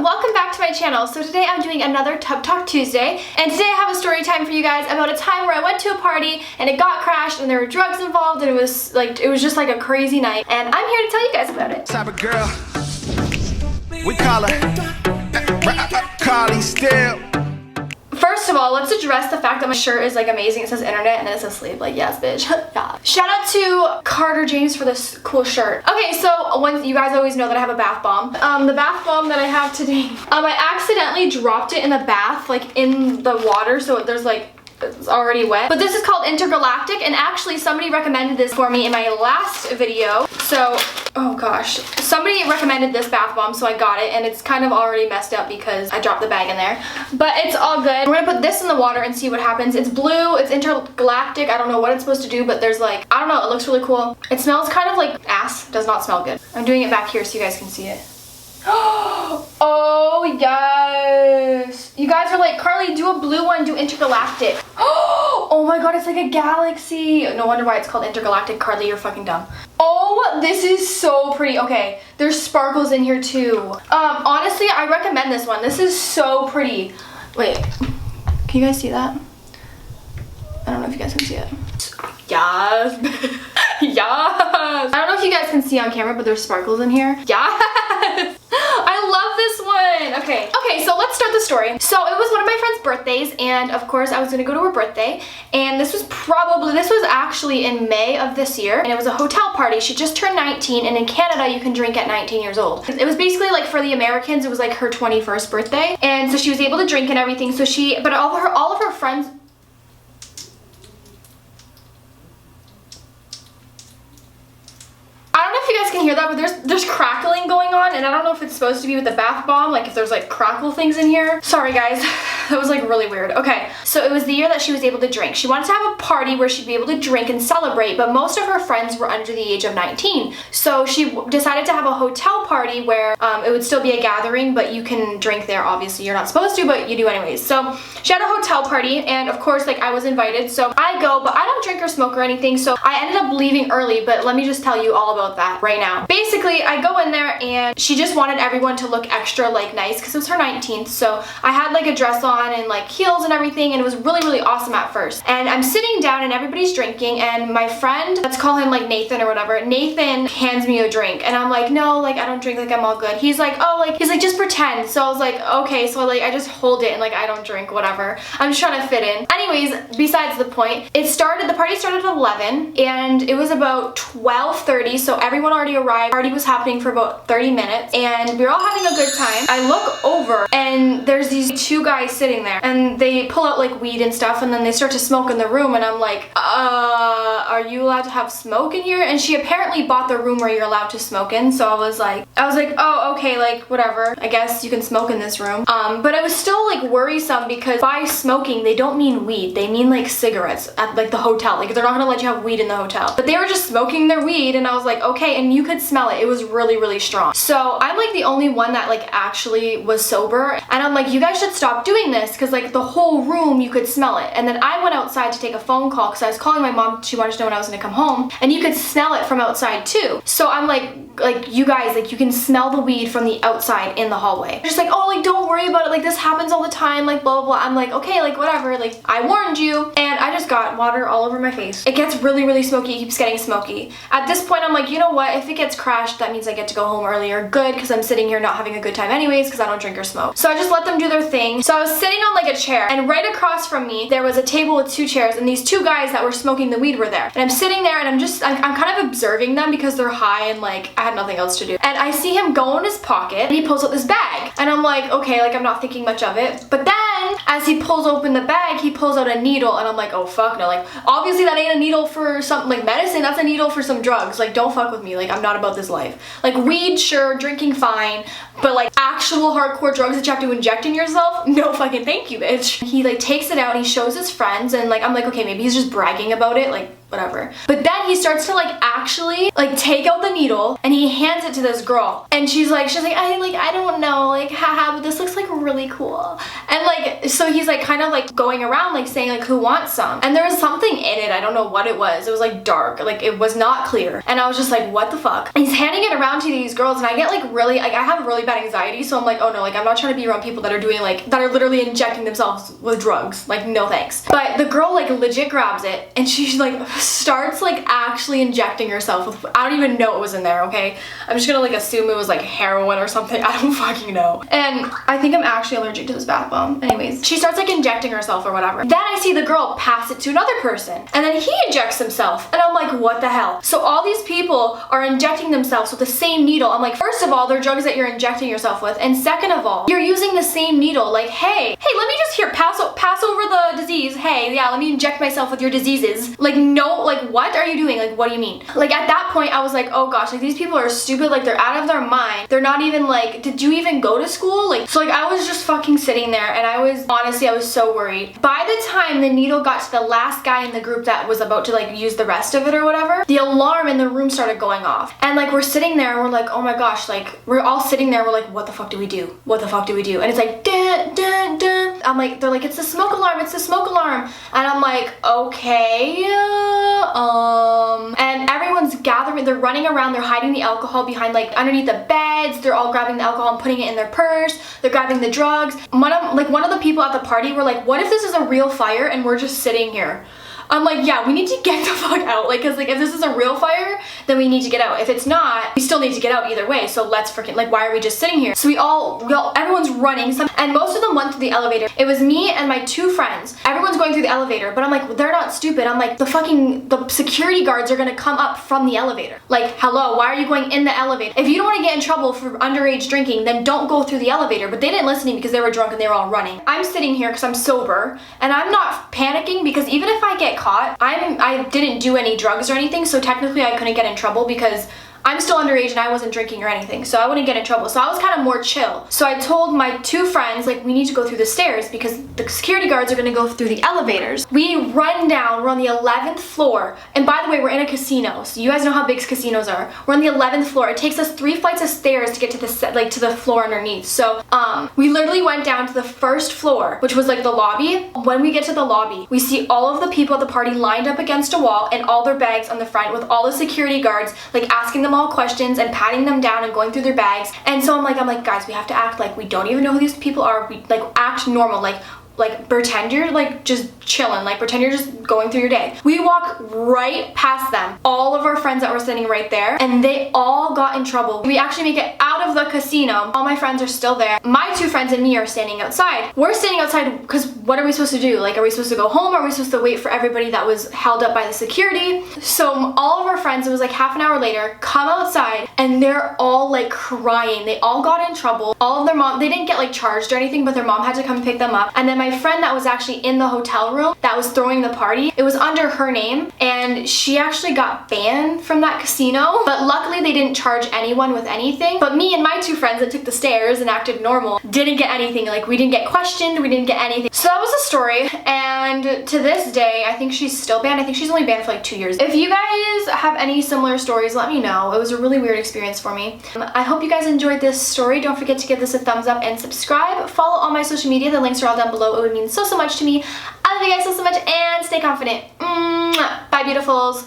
welcome back to my channel. So today I'm doing another Tub Talk Tuesday, and today I have a story time for you guys about a time where I went to a party and it got crashed and there were drugs involved and it was just like a crazy night, and I'm here to tell you guys about it. Type of girl, we call her Karleesteel. First of all, let's address the fact that my shirt is like amazing. It says internet and then it says sleep. Like, yes, bitch. Yeah. Shout out to Carter James for this cool shirt. Okay, so you guys always know that I have a bath bomb. The bath bomb that I have today, I accidentally dropped it in the bath, like in the water, so there's like, it's already wet. But this is called Intergalactic, and actually somebody recommended this for me in my last video. So, oh gosh. Somebody recommended this bath bomb, so I got it, and it's kind of already messed up because I dropped the bag in there. But it's all good. We're gonna put this in the water and see what happens. It's blue, it's intergalactic. I don't know what it's supposed to do, but there's like, I don't know, it looks really cool. It smells kind of like ass. Does not smell good. I'm doing it back here so you guys can see it. Oh yes! You guys are like, Karlee, do a blue one, do intergalactic. Oh my god, it's like a galaxy. No wonder why it's called intergalactic. Karlee, you're fucking dumb. Oh, this is so pretty. Okay, there's sparkles in here too. Honestly, I recommend this one. This is so pretty. Wait, can you guys see that? I don't know if you guys can see it. Yes. Yes. I don't know if you guys can see on camera, but there's sparkles in here. Yes. I love this one. Okay, so let's start the story. So it was one of my friend's birthdays, and of course I was gonna go to her birthday, and this was actually in May of this year, and it was a hotel party. She just turned 19, and in Canada you can drink at 19 years old. It was basically like, for the Americans, it was like her 21st birthday, and so she was able to drink and everything. So but all of her friends. I don't know if you guys can hear that, but there's crackling going on, and I don't know if it's supposed to be with the bath bomb, like if there's like crackle things in here. Sorry guys, that was like really weird. Okay, so it was the year that she was able to drink. She wanted to have a party where she'd be able to drink and celebrate, but most of her friends were under the age of 19. So she decided to have a hotel party where it would still be a gathering, but you can drink there. Obviously you're not supposed to, but you do anyways. So she had a hotel party, and of course like I was invited, so I go, but I don't drink or smoke or anything, so I ended up leaving early. But let me just tell you all about that right now. Basically, I go in there and she just wanted everyone to look extra like nice because it was her 19th. So I had like a dress on and like heels and everything, and it was really, really awesome at first. And I'm sitting down and everybody's drinking, and my friend, let's call him like Nathan or whatever, Nathan hands me a drink, and I'm like, no, like I don't drink, like I'm all good. He's like, oh, like, he's like, just pretend. So I was like, okay, so like I just hold it and like I don't drink, whatever. I'm just trying to fit in. Anyways, besides the point, the party started at 11 and it was about 12:30, so everyone already arrived. Party was happening for about 30 minutes and we were all having a good time. I look over and there's these two guys sitting there, and they pull out like weed and stuff, and then they start to smoke in the room, and I'm like, are you allowed to have smoke in here? And she apparently bought the room where you're allowed to smoke in, so I was like, oh, okay, like whatever, I guess you can smoke in this room. But it was still like worrisome because by smoking they don't mean weed, they mean like cigarettes at like the hotel. Like they're not gonna let you have weed in the hotel, but they were just smoking their weed, and I was like, okay, and you could smell it. It was really, really strong. So I'm like the only one that like actually was sober, and I'm like, you guys should stop doing this because like the whole room you could smell it. And then I went outside to take a phone call because I was calling my mom. She wanted to know when I was gonna come home, and you could smell it from outside too. So I'm like you guys, like you can smell the weed from the outside in the hallway. Just like, oh, like don't worry about it, like this happens all the time, like blah blah blah. I'm like, okay, like whatever, like I warned you. And I just got water all over my face. It gets really, really smoky. It keeps getting smoky. At this point I'm like, you know what, if it gets crashed, that means I get to go home earlier. Good, because I'm sitting here not having a good time anyways because I don't drink or smoke. So I just let them do their thing. So I was sitting on like a chair, and right across from me there was a table with two chairs, and these two guys that were smoking the weed were there. And I'm sitting there and I'm kind of observing them because they're high and like I had nothing else to do. And I see him go in his pocket and he pulls out this bag, and I'm like, okay, like I'm not thinking much of it. But then as he pulls open the bag, he pulls out a needle, and I'm like, oh fuck no, like obviously that ain't a needle for something like medicine, that's a needle for some drugs. Like don't fuck with me, like I'm not about this life. Like weed, sure, drinking fine, but like actual hardcore drugs that you have to inject in yourself, no fucking thank you, bitch. He like takes it out and he shows his friends, and like I'm like, okay, maybe he's just bragging about it, like whatever. But then he starts to like actually like take out the needle and he hands it to this girl, and she's like I don't know, like haha, but this looks like really cool. And like, so he's like kind of like going around like saying like, who wants some? And there was something in it, I don't know what it was. It was like dark, like it was not clear. And I was just like, what the fuck? And he's handing it around to these girls, and I get like really, like I have really bad anxiety, so I'm like, oh no, like I'm not trying to be around people that are doing like, that are literally injecting themselves with drugs. Like, no thanks. But the girl like legit grabs it, and she like starts like actually injecting herself with, I don't even know what was in there, okay? I'm just gonna like assume it was like heroin or something. I don't fucking know. And I think I'm actually allergic to this bath bomb. Anyways, she starts like injecting herself or whatever. Then I see the girl pass it to another person, and then he injects himself, and I'm like, what the hell? So all these people are injecting themselves with the same needle. I'm like, first of all, they're drugs that you're injecting yourself with, and second of all, you're using the same needle. Like, hey, let me just here pass over the disease. Hey, yeah, let me inject myself with your diseases. Like, no, like what are you doing? Like, what do you mean? Like at that point I was like, oh gosh, like these people are stupid, like they're out of their mind. They're not even like, did you even go to school? Like, so like I was just fucking sitting there, and I was so worried. By the time the needle got to the last guy in the group that was about to like use the rest of it or whatever, the alarm in the room started going off. And like we're sitting there and we're like, oh my gosh, like we're all sitting there, we're like, what the fuck do we do? What the fuck do we do? And it's like, dun, dun, dun. I'm like, they're like, it's the smoke alarm, it's the smoke alarm. And I'm like, okay, and everyone's gathering, they're running around, they're hiding the alcohol behind like underneath the beds, they're all grabbing the alcohol and putting it in their purse, they're grabbing the drugs. One of the people at the party were like, what if this is a real fire and we're just sitting here? I'm like, yeah, we need to get the fuck out. Like, cause like if this is a real fire, then we need to get out. If it's not, we still need to get out either way. So let's freaking, like, why are we just sitting here? So everyone's running. And most of them went through the elevator. It was me and my two friends. Everyone's going through the elevator, but I'm like, they're not stupid. I'm like, the security guards are gonna come up from the elevator. Like, hello, why are you going in the elevator? If you don't want to get in trouble for underage drinking, then don't go through the elevator. But they didn't listen to me because they were drunk and they were all running. I'm sitting here because I'm sober, and I'm not panicking because even if I get caught, I didn't do any drugs or anything, so technically I couldn't get in trouble because I'm still underage and I wasn't drinking or anything, so I wouldn't get in trouble. So I was kind of more chill. So I told my two friends, like, we need to go through the stairs because the security guards are gonna go through the elevators. We run down, we're on the 11th floor. And by the way, we're in a casino, so you guys know how big casinos are. We're on the 11th floor. It takes us 3 flights of stairs to get to the floor underneath. So we literally went down to the first floor, which was like the lobby. When we get to the lobby, we see all of the people at the party lined up against a wall and all their bags on the front with all the security guards like asking them all questions and patting them down and going through their bags. And so I'm like, guys, we have to act like we don't even know who these people are. We like act normal, like pretend you're like just chilling, like pretend you're just going through your day. We walk right past them, all of our friends that were sitting right there, and they all got in trouble. We actually make it out of the casino. All my friends are still there. My two friends and me are standing outside. We're standing outside because what are we supposed to do? Like, are we supposed to go home? Are we supposed to wait for everybody that was held up by the security? So all of our friends, it was like half an hour later, come outside and they're all like crying. They all got in trouble. All of their mom, they didn't get like charged or anything, but their mom had to come pick them up. And then my friend that was actually in the hotel room that was throwing the party, it was under her name, and she actually got banned from that casino. But luckily they didn't charge anyone with anything. But me and my two friends that took the stairs and acted normal didn't get anything. Like, we didn't get questioned, we didn't get anything. So that was the story, and to this day I think she's still banned. I think she's only banned for like 2 years. If you guys have any similar stories, let me know. It was a really weird experience for me. I hope you guys enjoyed this story. Don't forget to give this a thumbs up and subscribe. Follow all my social media, the links are all down below. It would mean so much to me. I love you guys so much, and stay confident. Bye, beautifuls.